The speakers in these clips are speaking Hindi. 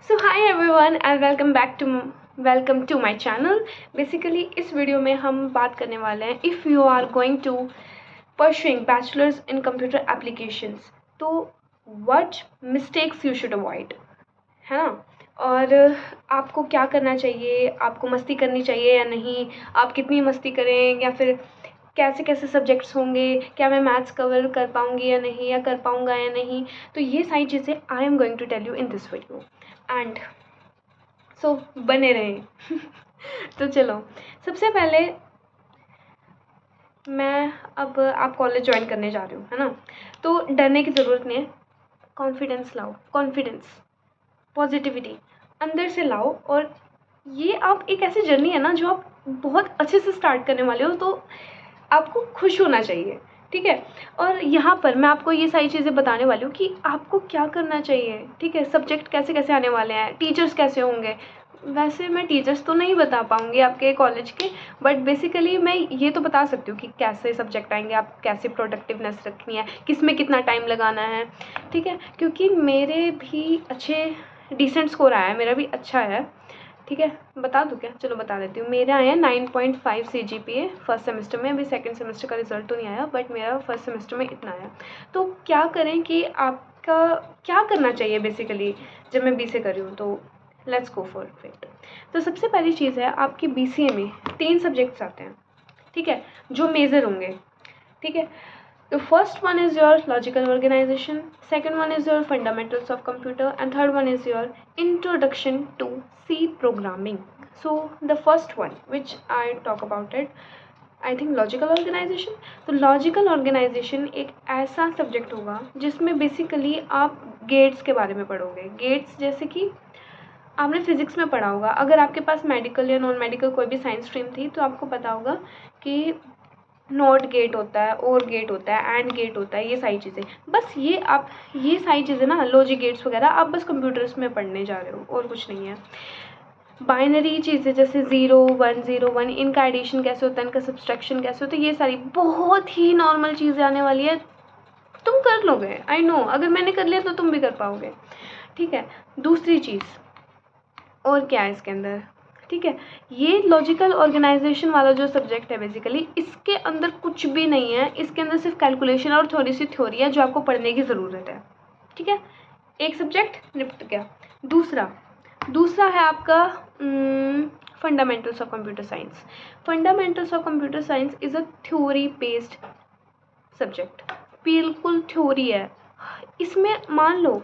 So hi everyone and welcome to my channel. Basically इस वीडियो में हम बात करने वाले हैं if you are going to pursuing bachelors in computer applications, तो what mistakes you should avoid, है ना। और आपको क्या करना चाहिए, आपको मस्ती करनी चाहिए या नहीं, आप कितनी मस्ती करें, या फिर कैसे कैसे सब्जेक्ट्स होंगे, क्या मैं मैथ्स कवर कर पाऊँगी या नहीं, या कर पाऊँगा या नहीं। तो ये सारी चीज़ें I am going to tell you in this video and so बने रहें। तो चलो, सबसे पहले मैं अब आप कॉलेज ज्वाइन करने जा रहे हो, है ना। तो डरने की ज़रूरत नहीं है। कॉन्फिडेंस लाओ, कॉन्फिडेंस, पॉजिटिविटी अंदर से लाओ। और ये आप एक ऐसी जर्नी है ना जो आप बहुत अच्छे से स्टार्ट करने वाले हो, तो आपको खुश होना चाहिए, ठीक है। और यहाँ पर मैं आपको ये सारी चीज़ें बताने वाली हूँ कि आपको क्या करना चाहिए, ठीक है। सब्जेक्ट कैसे कैसे आने वाले हैं, टीचर्स कैसे होंगे। वैसे मैं टीचर्स तो नहीं बता पाऊँगी आपके कॉलेज के, बट बेसिकली मैं ये तो बता सकती हूँ कि कैसे सब्जेक्ट आएंगे, आप कैसे प्रोडक्टिवनेस रखनी है, किस में कितना टाइम लगाना है, ठीक है। क्योंकि मेरे भी अच्छे डिसेंट स्कोर आया है, मेरा भी अच्छा है, ठीक है। बता दूँ क्या? चलो बता देती हूँ। मेरे आए हैं 9.5 CGPA फर्स्ट सेमेस्टर में। अभी सेकंड सेमेस्टर का रिजल्ट तो नहीं आया, बट मेरा फर्स्ट सेमेस्टर में इतना आया। तो क्या करें कि आपका क्या करना चाहिए बेसिकली जब मैं BCA कर रही हूँ, तो लेट्स गो फॉर इट। तो सबसे पहली चीज़ है, आपकी BCA में 3 सब्जेक्ट्स आते हैं, ठीक है, जो मेजर होंगे, ठीक है। The first one is your logical organization, second one is your fundamentals of computer, and third one is your introduction to C programming. So the first one which I talk about it, I think logical organization. तो logical organization एक ऐसा सब्जेक्ट होगा जिसमें बेसिकली आप गेट्स के बारे में पढ़ोगे। गेट्स जैसे कि आपने फिजिक्स में पढ़ा होगा, अगर आपके पास मेडिकल या नॉन मेडिकल कोई भी साइंस स्ट्रीम थी तो आपको पता होगा कि नॉट गेट होता है, और गेट होता है, एंड गेट होता है, ये सारी चीज़ें। बस ये सारी चीज़ें ना, लॉजिक गेट्स वगैरह आप बस कंप्यूटर्स में पढ़ने जा रहे हो, और कुछ नहीं है। बाइनरी चीज़ें जैसे 0 1 0 1, इनका एडिशन कैसे होता है, इनका सब्सट्रैक्शन कैसे होता है, ये सारी बहुत ही नॉर्मल चीज़ें आने वाली है, तुम कर लोगे। आई नो, अगर मैंने कर लिया तो तुम भी कर पाओगे, ठीक है। दूसरी चीज़ और क्या है इसके अंदर, ठीक है, ये लॉजिकल ऑर्गेनाइजेशन वाला जो सब्जेक्ट है बेसिकली इसके अंदर कुछ भी नहीं है। इसके अंदर सिर्फ कैलकुलेशन और थोड़ी सी थ्योरी है जो आपको पढ़ने की ज़रूरत है, ठीक है। एक सब्जेक्ट निपट गया। दूसरा है आपका fundamentals of computer science. Fundamentals of computer science is a theory based subject, बिल्कुल थ्योरी है। इसमें मान लो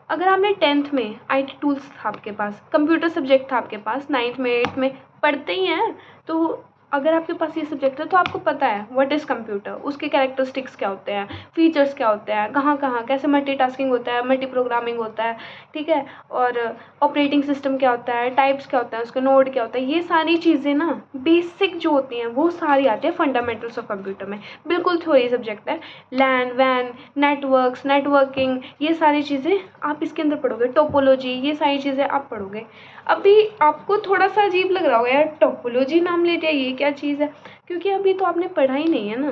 अगर आपने 10th में IT टूल्स था आपके पास, कंप्यूटर सब्जेक्ट था आपके पास, 9th में 8th में पढ़ते ही हैं, तो अगर आपके पास ये सब्जेक्ट है तो आपको पता है व्हाट इज़ कंप्यूटर, उसके कैरेक्टरिस्टिक्स क्या होते हैं, फीचर्स क्या होते हैं, कहाँ कहाँ कैसे मल्टीटास्किंग होता है, मल्टी प्रोग्रामिंग होता है, ठीक है। और ऑपरेटिंग सिस्टम क्या होता है, टाइप्स क्या होता है, उसका नोड क्या होता है, ये सारी चीज़ें ना बेसिक जो होती हैं वो सारी आती है फंडामेंटल्स ऑफ कंप्यूटर में। बिल्कुल थ्योरी सब्जेक्ट है। लैन वैन नेटवर्क्स, नेटवर्किंग, ये सारी चीज़ें आप इसके अंदर पढ़ोगे। टोपोलॉजी, ये सारी चीज़ें आप पढ़ोगे। अभी आपको थोड़ा सा अजीब लग रहा होगा, यार टोपोलॉजी नाम लेते हैं, ये क्या चीज़ है, क्योंकि अभी तो आपने पढ़ा ही नहीं है ना।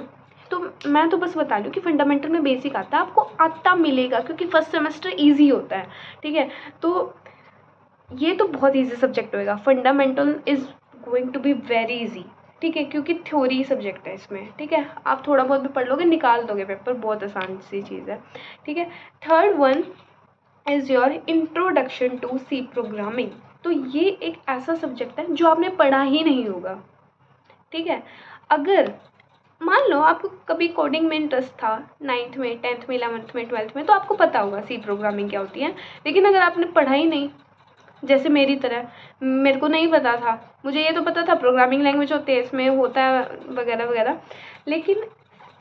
तो मैं तो बस बता रही हूँ कि फंडामेंटल में बेसिक आता है, आपको आता मिलेगा क्योंकि फर्स्ट सेमेस्टर ईजी होता है, ठीक है। तो ये तो बहुत ईजी सब्जेक्ट होएगा। Fundamental is going to be very easy, ठीक है, क्योंकि थ्योरी सब्जेक्ट है इसमें, ठीक है। आप थोड़ा बहुत भी पढ़ लोगे, निकाल दोगे पेपर, बहुत आसान सी चीज़ है, ठीक है। Third one is your introduction to C programming. तो ये एक ऐसा सब्जेक्ट है जो आपने पढ़ा ही नहीं होगा, ठीक है। अगर मान लो आपको कभी कोडिंग में इंटरेस्ट था 9th में, 10th में, 11th में, 12th में, तो आपको पता होगा C प्रोग्रामिंग क्या होती है। लेकिन अगर आपने पढ़ा ही नहीं, जैसे मेरी तरह, मेरे को नहीं पता था, मुझे ये तो पता था प्रोग्रामिंग लैंग्वेज होती है, इसमें होता है वगैरह वगैरह, लेकिन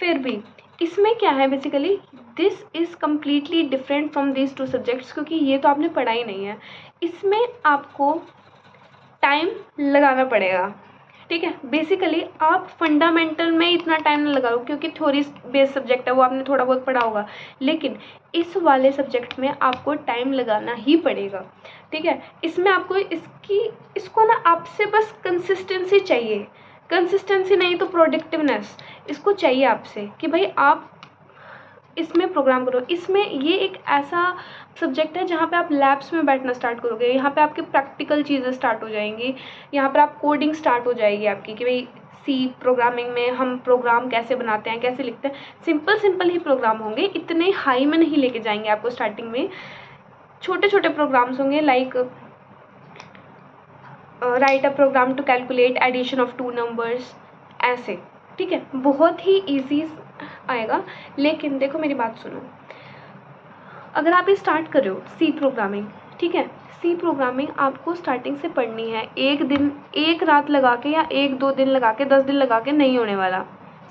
फिर भी इसमें क्या है basically, this is completely different from this two subjects, क्योंकि ये तो आपने पढ़ा ही नहीं है। इसमें आपको टाइम लगाना पड़ेगा, ठीक है। बेसिकली आप फंडामेंटल में इतना टाइम ना लगाओ क्योंकि थ्योरी बेस्ड सब्जेक्ट है, वो आपने थोड़ा बहुत पढ़ा होगा, लेकिन इस वाले सब्जेक्ट में आपको टाइम लगाना ही पड़ेगा, ठीक है। इसमें आपको इसको ना आपसे बस कंसिस्टेंसी चाहिए। कंसिस्टेंसी नहीं तो प्रोडक्टिवनेस, इसको चाहिए आपसे कि भाई आप इसमें प्रोग्राम करो। इसमें ये एक ऐसा सब्जेक्ट है जहाँ पे आप लैब्स में बैठना स्टार्ट करोगे, यहाँ पे आपकी प्रैक्टिकल चीज़ें स्टार्ट हो जाएंगी, यहाँ पर आप कोडिंग स्टार्ट हो जाएगी आपकी कि भाई सी प्रोग्रामिंग में हम प्रोग्राम कैसे बनाते हैं, कैसे लिखते हैं। सिंपल ही प्रोग्राम होंगे, इतने हाई में नहीं लेके जाएंगे आपको। स्टार्टिंग में छोटे छोटे प्रोग्राम्स होंगे, like write a program to calculate addition of 2 numbers, ऐसे, ठीक है। बहुत ही ईजी आएगा। लेकिन देखो मेरी बात सुनो, अगर आप ये स्टार्ट कर रहे हो सी प्रोग्रामिंग, ठीक है, सी प्रोग्रामिंग आपको स्टार्टिंग से पढ़नी है। एक दिन, एक रात लगा के या 1-2 दिन लगा के, 10 दिन लगा के नहीं होने वाला,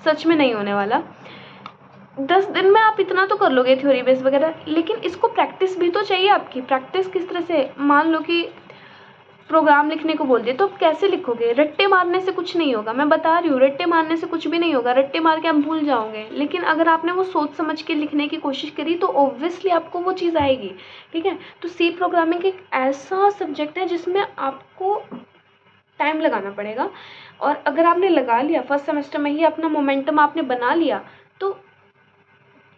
सच में नहीं होने वाला। 10 दिन में आप इतना तो कर लोगे थ्योरी बेस वगैरह, लेकिन इसको प्रैक्टिस भी तो चाहिए आपकी। प्रैक्टिस किस तरह से, मान लो कि प्रोग्राम लिखने को बोल दिए तो आप कैसे लिखोगे? रट्टे मारने से कुछ नहीं होगा, मैं बता रही हूँ, रट्टे मारने से कुछ भी नहीं होगा, रट्टे मार के आप भूल जाओगे। लेकिन अगर आपने वो सोच समझ के लिखने की कोशिश करी तो ऑब्वियसली आपको वो चीज़ आएगी, ठीक है। तो सी प्रोग्रामिंग एक ऐसा सब्जेक्ट है जिसमें आपको टाइम लगाना पड़ेगा, और अगर आपने लगा लिया फर्स्ट सेमेस्टर में ही, अपना मोमेंटम आपने बना लिया, तो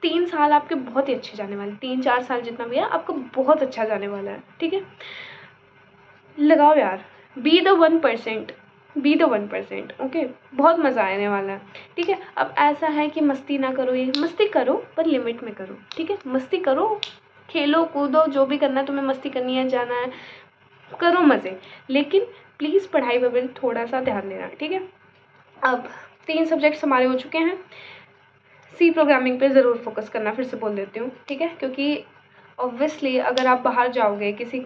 3 साल आपके बहुत ही अच्छे जाने वाले, 3-4 साल जितना भी है आपको बहुत अच्छा जाने वाला है, ठीक है। लगाओ यार, be the 1%, be the 1%, okay, बहुत मज़ा आने वाला है, ठीक है। अब ऐसा है कि मस्ती ना करो, ये मस्ती करो पर लिमिट में करो, ठीक है। मस्ती करो, खेलो कूदो, जो भी करना है तुम्हें, मस्ती करनी है, जाना है, करो मज़े, लेकिन प्लीज़ पढ़ाई पर भी थोड़ा सा ध्यान देना, ठीक है। अब 3 सब्जेक्ट्स हमारे हो चुके हैं। सी प्रोग्रामिंग पे ज़रूर फोकस करना, फिर से बोल देती हूँ, ठीक है, क्योंकि ऑब्वियसली अगर आप बाहर जाओगे, किसी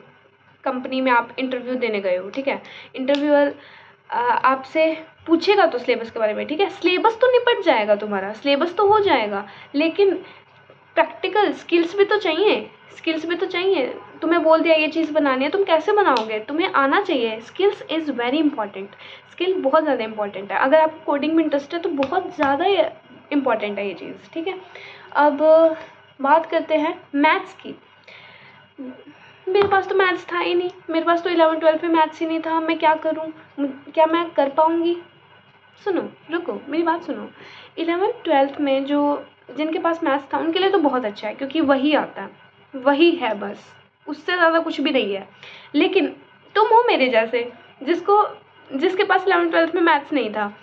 कंपनी में आप इंटरव्यू देने गए हो, ठीक है, इंटरव्यूअर आपसे पूछेगा तो सिलेबस के बारे में, ठीक है। सिलेबस तो निपट जाएगा तुम्हारा, सिलेबस तो हो जाएगा, लेकिन प्रैक्टिकल स्किल्स भी तो चाहिए, स्किल्स भी तो चाहिए। तुम्हें बोल दिया ये चीज़ बनानी है, तुम कैसे बनाओगे? तुम्हें आना चाहिए। Skills is very important, skill बहुत ज़्यादा इंपॉर्टेंट है। अगर आपको कोडिंग में इंटरेस्ट है तो बहुत ज़्यादा इंपॉर्टेंट है ये चीज़, ठीक है। अब बात करते हैं मैथ्स की। मेरे पास तो मैथ्स था ही नहीं, मेरे पास तो 11-12 में मैथ्स ही नहीं था, मैं क्या करूं? क्या मैं कर पाऊंगी? सुनो, रुको, मेरी बात सुनो। 11th-12th में जो जिनके पास मैथ्स था उनके लिए तो बहुत अच्छा है, क्योंकि वही आता है, वही है, बस उससे ज़्यादा कुछ भी नहीं है। लेकिन तुम हो मेरे जैसे, जिसके पास 11th-12th में मैथ्स नहीं था,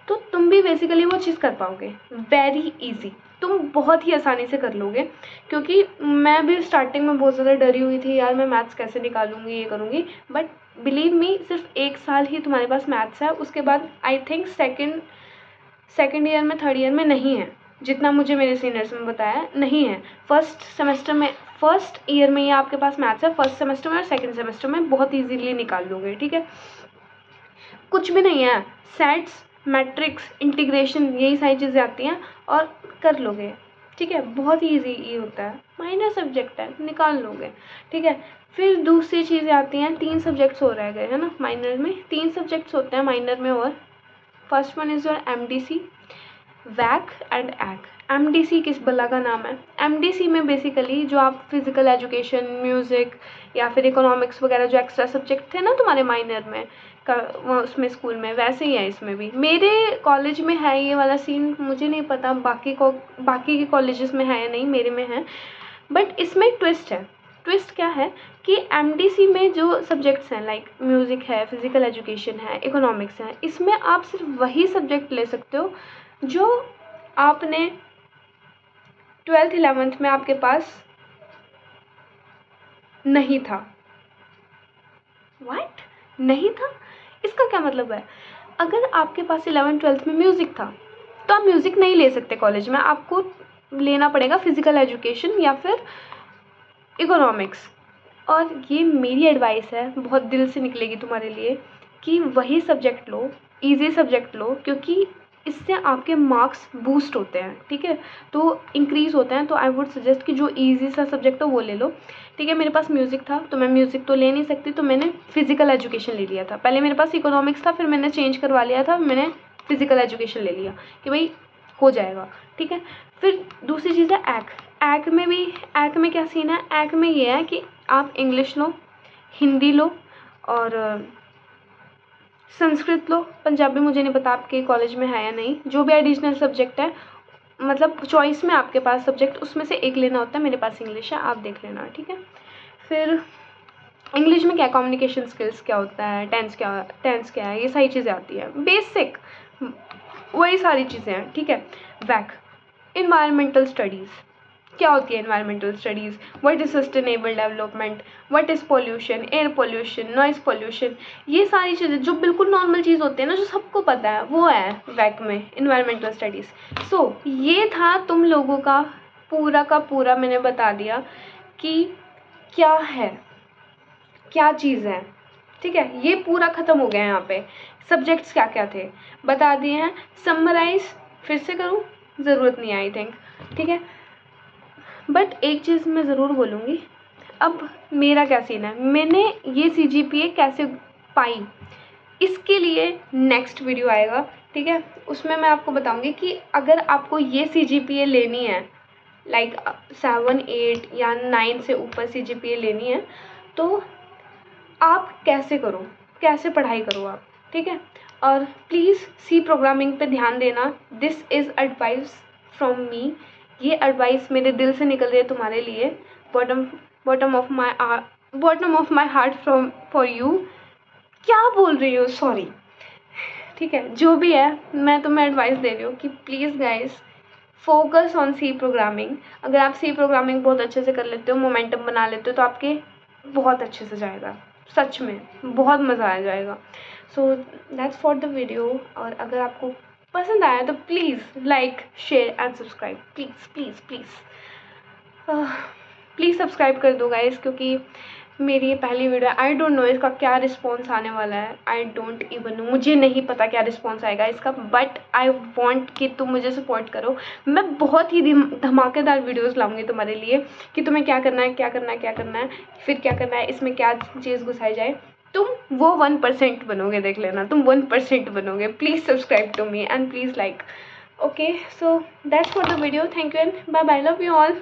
तो तुम भी बेसिकली वो चीज़ कर पाओगे, वेरी इजी, तुम बहुत ही आसानी से कर लोगे। क्योंकि मैं भी स्टार्टिंग में बहुत ज़्यादा डरी हुई थी, यार मैं मैथ्स कैसे निकालूंगी, ये करूँगी, बट बिलीव मी, सिर्फ 1 साल ही तुम्हारे पास मैथ्स है, उसके बाद आई थिंक सेकेंड ईयर में, थर्ड ईयर में नहीं है, जितना मुझे मेरे सीनियर्स में बताया नहीं है। फर्स्ट ईयर में ही आपके पास मैथ्स है, फर्स्ट सेमेस्टर में और सेकेंड सेमेस्टर में बहुत ईजीली निकाल लोगे, ठीक है। कुछ भी नहीं है, सेट्स, मैट्रिक्स, इंटीग्रेशन, यही सारी चीज़ें आती हैं और कर लोगे, ठीक है। बहुत ही ईजी ये होता है, माइनर सब्जेक्ट है, निकाल लोगे, ठीक है। फिर दूसरी चीज़ें आती हैं, 3 सब्जेक्ट्स हो रह गए है ना माइनर में, 3 सब्जेक्ट्स होते हैं माइनर में, और first one is your MDC, VAC and एग। MDC किस बला का नाम है? MDC में बेसिकली जो आप फिज़िकल एजुकेशन, म्यूज़िक या फिर इकोनॉमिक्स वगैरह जो एक्स्ट्रा सब्जेक्ट थे ना तुम्हारे माइनर में उसमें स्कूल में, वैसे ही है इसमें भी। मेरे कॉलेज में है ये वाला सीन, मुझे नहीं पता बाकी के कॉलेजेस में है या नहीं, मेरे में है। बट इसमें ट्विस्ट है। ट्विस्ट क्या है कि MDC में जो सब्जेक्ट्स हैं, लाइक म्यूज़िक है, फिज़िकल एजुकेशन है, इकोनॉमिक्स है, इसमें आप सिर्फ वही सब्जेक्ट ले सकते हो जो आपने 12th-11th में आपके पास नहीं था। व्हाट? नहीं था? इसका क्या मतलब है? अगर आपके पास 11th-12th में म्यूज़िक था तो आप म्यूज़िक नहीं ले सकते कॉलेज में, आपको लेना पड़ेगा फिज़िकल एजुकेशन या फिर इकोनॉमिक्स। और ये मेरी एडवाइस है, बहुत दिल से निकलेगी तुम्हारे लिए, कि वही सब्जेक्ट लो, इजी सब्जेक्ट लो, क्योंकि इससे आपके मार्क्स बूस्ट होते हैं, ठीक है, तो इंक्रीज़ होते हैं। तो आई वुड सजेस्ट कि जो इजी सा सब्जेक्ट हो वो ले लो, ठीक है। मेरे पास म्यूज़िक था तो मैं म्यूज़िक तो ले नहीं सकती, तो मैंने फ़िज़िकल एजुकेशन ले लिया था। पहले मेरे पास इकोनॉमिक्स था, फिर मैंने चेंज करवा लिया था, मैंने फ़िज़िकल एजुकेशन ले लिया कि भाई हो जाएगा, ठीक है। फिर दूसरी चीज़ है एग में क्या सीन है? एग में ये है कि आप इंग्लिश लो, हिंदी लो और संस्कृत लो, पंजाबी मुझे नहीं पता आपके कॉलेज में है या नहीं, जो भी एडिशनल सब्जेक्ट है मतलब चॉइस में आपके पास सब्जेक्ट उसमें से एक लेना होता है, मेरे पास इंग्लिश है, आप देख लेना, ठीक है। फिर इंग्लिश में क्या कम्युनिकेशन स्किल्स क्या होता है, टेंस क्या है, ये सारी चीज़ें आती हैं, बेसिक वही सारी चीज़ें हैं, ठीक है। वैक इन्वायरमेंटल स्टडीज़ क्या होती है, environmental studies, what is sustainable development, what is pollution, air pollution, noise pollution, ये सारी चीज़ें जो बिल्कुल नॉर्मल चीज़ होती है ना, जो सबको पता है, वो है वैक में इन्वायरमेंटल स्टडीज़। सो ये था तुम लोगों का पूरा मैंने बता दिया कि क्या है, क्या चीज़ है, ठीक है। ये पूरा ख़त्म हो गया है, यहाँ पे सब्जेक्ट्स क्या क्या थे बता दिए हैं। समराइज़ फिर से करूँ, ज़रूरत नहीं आई थिंक, ठीक है। बट एक चीज़ मैं ज़रूर बोलूँगी, अब मेरा क्या सीन है, मैंने ये CGPA कैसे पाई, इसके लिए नेक्स्ट वीडियो आएगा, ठीक है। उसमें मैं आपको बताऊँगी कि अगर आपको ये CGPA लेनी है, लाइक 7, 8 या 9 से ऊपर CGPA लेनी है, तो आप कैसे करो, कैसे पढ़ाई करो आप, ठीक है। और प्लीज़ सी प्रोग्रामिंग पे ध्यान देना, this is advice from me, ये एडवाइस मेरे दिल से निकल रही है तुम्हारे लिए, bottom of my heart from for you. क्या बोल रही हूँ, सॉरी, ठीक है। जो भी है, मैं तुम्हें एडवाइस दे रही हूँ कि please guys focus on C programming. अगर आप सी प्रोग्रामिंग बहुत अच्छे से कर लेते हो, मोमेंटम बना लेते हो, तो आपके बहुत अच्छे से जाएगा, सच में बहुत मज़ा आ जाएगा। सो दैट्स फॉर द वीडियो। और अगर आपको पसंद आया तो please like, share and subscribe, please please please please subscribe कर दो गाइस, क्योंकि मेरी ये पहली वीडियो है। आई डोंट नो इसका क्या रिस्पॉन्स आने वाला है, आई डोंट इवन नो, मुझे नहीं पता क्या रिस्पॉन्स आएगा इसका, बट आई वांट कि तुम मुझे सपोर्ट करो। मैं बहुत ही धमाकेदार वीडियोस लाऊंगी तुम्हारे लिए कि तुम्हें क्या करना है, क्या करना है, क्या करना है, फिर क्या करना है, इसमें क्या चीज़ घुसाई जाए। तुम वो 1% बनोगे, देख लेना, तुम 1% बनोगे। Please subscribe to me and please like. Okay, so that's for the video, thank you and bye bye, love you all.